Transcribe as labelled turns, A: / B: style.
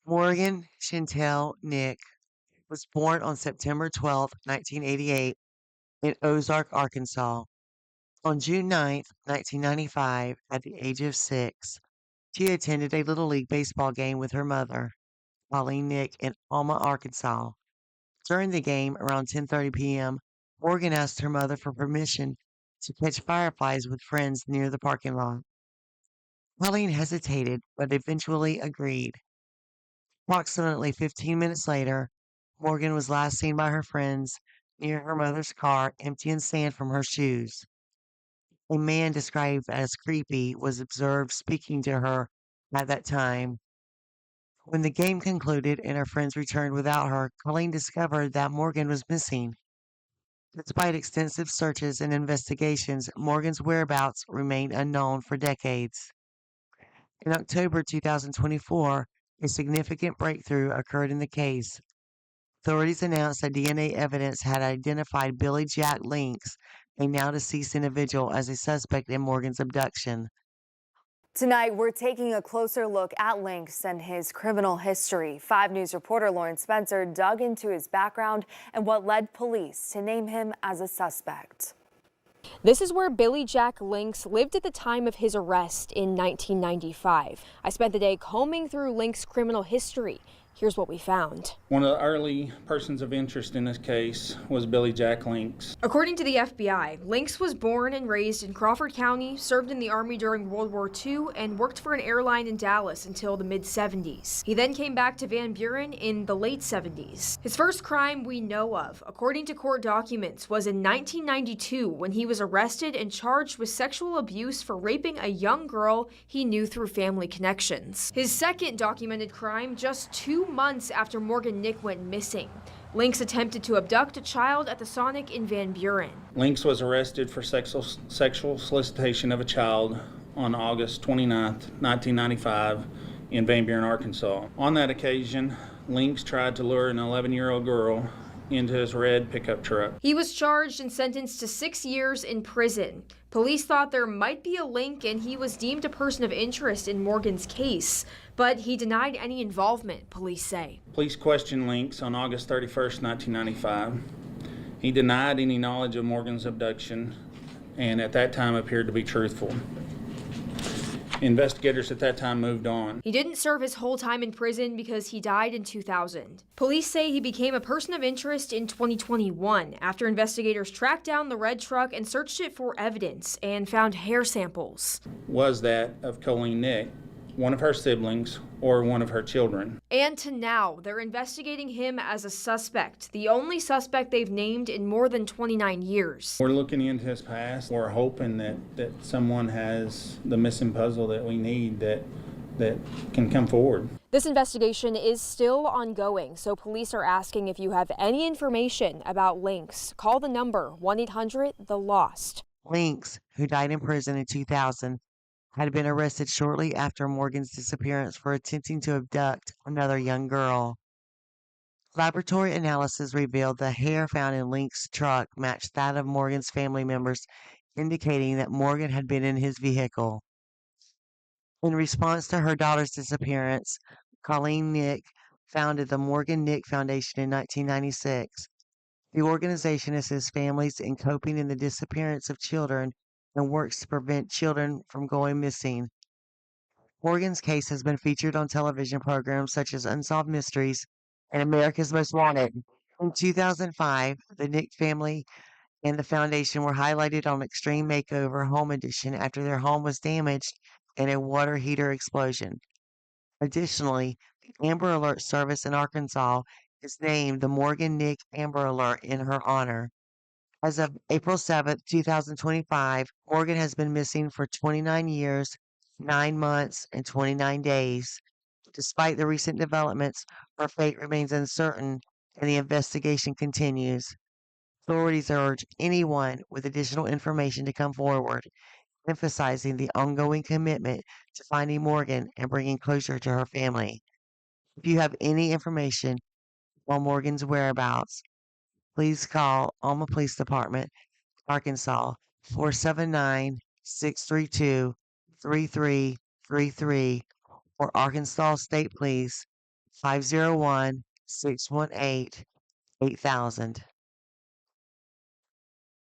A: Morgan Chantel Nick was born on September 12, 1988, in Ozark, Arkansas. On June 9th, 1995, at the age of 6, she attended a Little League baseball game with her mother, Pauline Nick, in Alma, Arkansas. During the game, around 10:30 p.m., Morgan asked her mother for permission to catch fireflies with friends near the parking lot. Pauline hesitated, but eventually agreed. Approximately 15 minutes later, Morgan was last seen by her friends near her mother's car, emptying sand from her shoes. A man described as creepy was observed speaking to her at that time. When the game concluded and her friends returned without her, Colleen discovered that Morgan was missing. Despite extensive searches and investigations, Morgan's whereabouts remained unknown for decades. In October 2024, a significant breakthrough occurred in the case. Authorities announced that DNA evidence had identified Billy Jack Links, a now deceased individual, as a suspect in Morgan's abduction.
B: Tonight, we're taking a closer look at Lynx and his criminal history. 5 News reporter Lauren Spencer dug into his background and what led police to name him as a suspect.
C: This is where Billy Jack Lynx lived at the time of his arrest in 1995. I spent the day combing through Lynx's criminal history. Here's what we found.
D: One of the early persons of interest in this case was Billy Jack Lynx.
C: According to the FBI, Lynx was born and raised in Crawford County, served in the Army during World War II, and worked for an airline in Dallas until the mid-70s. He then came back to Van Buren in the late 70s. His first crime we know of, according to court documents, was in 1992 when he was arrested and charged with sexual abuse for raping a young girl he knew through family connections. His second documented crime just 2 months after Morgan Nick went missing. Lynx attempted to abduct a child at the Sonic in Van Buren.
D: Lynx was arrested for sexual solicitation of a child on August 29, 1995 in Van Buren, Arkansas. On that occasion, Lynx tried to lure an 11-year-old girl into his red pickup truck.
C: He was charged and sentenced to 6 years in prison. Police thought there might be a link and he was deemed a person of interest in Morgan's case, but he denied any involvement, police say.
D: Police questioned Lynx on August 31st, 1995. He denied any knowledge of Morgan's abduction and at that time appeared to be truthful. Investigators at that time moved on.
C: He didn't serve his whole time in prison because he died in 2000. Police say he became a person of interest in 2021 after investigators tracked down the red truck and searched it for evidence and found hair samples.
D: Was that of Colleen Nick, one of her siblings, or one of her children.
C: And to now, they're investigating him as a suspect, the only suspect they've named in more than 29 years.
D: We're looking into his past. We're hoping that someone has the missing puzzle that we need that can come forward.
C: This investigation is still ongoing, so police are asking if you have any information about Lynx. Call the number 1-800-THE-LOST.
A: Lynx, who died in prison in 2000, had been arrested shortly after Morgan's disappearance for attempting to abduct another young girl. Laboratory analysis revealed the hair found in Lynx's truck matched that of Morgan's family members, indicating that Morgan had been in his vehicle. In response to her daughter's disappearance, Colleen Nick founded the Morgan Nick Foundation in 1996. The organization assists families in coping in the disappearance of children and works to prevent children from going missing. Morgan's case has been featured on television programs such as Unsolved Mysteries and America's Most Wanted. In 2005, the Nick family and the foundation were highlighted on Extreme Makeover Home Edition after their home was damaged in a water heater explosion. Additionally, the Amber Alert service in Arkansas is named the Morgan Nick Amber Alert in her honor. As of April 7th, 2025, Morgan has been missing for 29 years, 9 months, and 29 days. Despite the recent developments, her fate remains uncertain and the investigation continues. Authorities urge anyone with additional information to come forward, emphasizing the ongoing commitment to finding Morgan and bringing closure to her family. If you have any information on Morgan's whereabouts, please call Alma Police Department, Arkansas, 479-632-3333 or Arkansas State Police 501 618 8000.